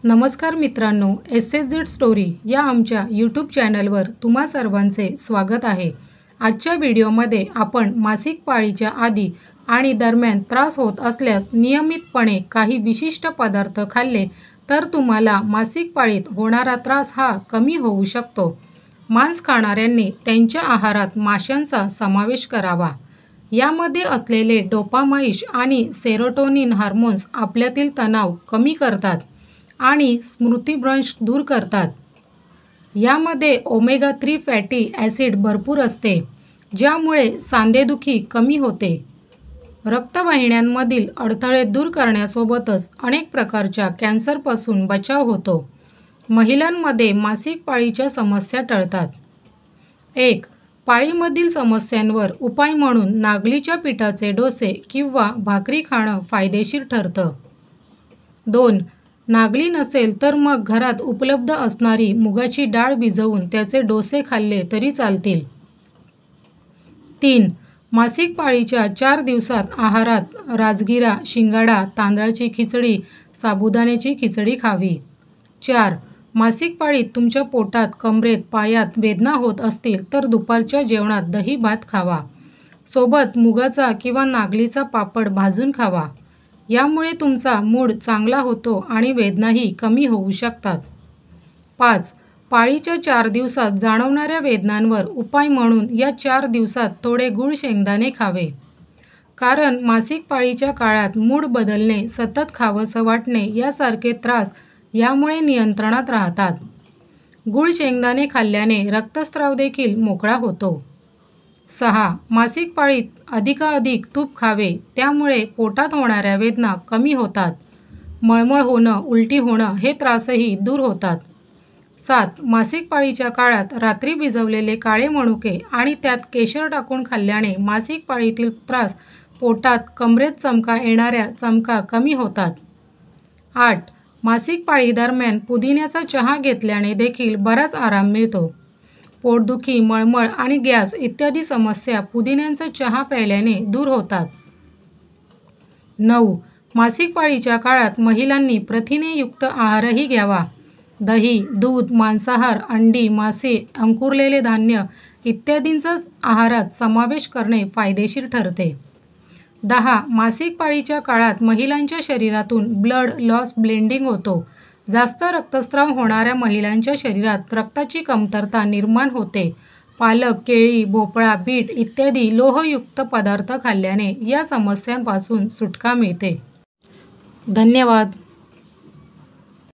नमस्कार मित्रांनो, SSZ story या आमच्या यूट्यूब चॅनलवर तुम्हा सर्वांचे स्वागत आहे। आजच्या व्हिडिओमध्ये आपण मासिक पाळीच्या आधी आणि दरम्यान त्रास होत असल्यास नियमितपणे काही विशिष्ट पदार्थ खाल्ले तर तुम्हाला मासिक पाळीत होणारा त्रास हा कमी होऊ शकतो। मांस खाणाऱ्यांनी त्यांच्या आहारात माशांचा समावेश करावा। यामध्ये असलेले डोपामाइन आणि सेरोटोनिन हार्मोन्स आपल्यातील तणाव कमी करतात आणि स्मृतिभ्रंश दूर करतात। यामध्ये ओमेगा 3 फॅटी ॲसिड भरपूर असते, ज्यामुळे सांधेदुखी कमी होते। रक्तवाहिन्यांमधील अडथळे दूर करण्यासोबतच अनेक प्रकारच्या कॅन्सरपासून बचाव होतो। महिलांमध्ये मासिक पाळीच्या समस्या टळतात। 1. पाळीमधील समस्यांवर उपाय म्हणून नागलीच्या पिठाचे डोसे किंवा भाकरी खाणं फायदेशीर ठरतं। 2. नागली नसेल तर मग घरात उपलब्ध असणारी मुगाची डाळ भिजवून त्याचे डोसे खाल्ले तरी चालतील। 3. मासिक पाळीच्या 4 दिवसात आहारात राजगिरा, शिंगाडा, तांदळाची खिचडी, साबुदाण्याची खिचडी खावी। 4. मासिक पाळीत तुमच्या पोटात, कमरेत, पायात वेदना होत असतील तर दुपारच्या जेवणात दही भात खावा। सोबत मुगाचा किंवा नागलीचा पापड भाजून खावा। यामुळे तुमचा मूड चांगला होतो आणि वेदनाही कमी होऊ शकतात। 5. पाळीच्या 4 दिवसात जाणवणाऱ्या वेदनांवर उपाय म्हणून या 4 दिवसात थोडे गूळ शेंगदाणे खावे। कारण मासिक पाळीच्या काळात मूड बदलणे, सतत खावंसं वाटणे यासारखे त्रास यामुळे नियंत्रणात राहतात। गूळ शेंगदाणे खाल्ल्याने रक्तस्राव देखील मोकळा होतो। 6. मासिक पाळीत अधिकाधिक तूप खावे, त्यामुळे पोटात होणाऱ्या वेदना कमी होतात। मळमळ होणं, उलटी होणं हे त्रासही दूर होतात। 7. मासिक पाळीच्या काळात रात्री भिजवलेले काळे मनुके आणि त्यात केशर टाकून खाल्ल्याने मासिक पाळीतील त्रास, पोटात, कमरेत चमका येणाऱ्या चमका कमी होतात। 8. मासिक पाळीदरम्यान पुदिन्याचा चहा घेतल्याने देखील बराच आराम मिळतो। पोटदुखी, मळमळ आणि गॅस इत्यादी समस्या पुदिन्याचा चहा प्यायल्याने दूर होतात। 9. मासिक पाळीच्या काळात महिलांनी प्रथिनेयुक्त आहारही घ्यावा। दही, दूध, मांसाहार, अंडी, मासे, अंकुरलेले धान्य इत्यादींचा आहारात समावेश करणे फायदेशीर ठरते। 10. मासिक पाळीच्या काळात महिलांच्या शरीरातून ब्लड लॉस ब्लीडिंग होतो। जास्त रक्तस्राव होणाऱ्या महिलांच्या शरीरात रक्ताची कमतरता निर्माण होते। पालक, केळी, भोपळा, बीट इत्यादी लोहयुक्त पदार्थ खाल्ल्याने या समस्यांपासून सुटका मिळते। धन्यवाद।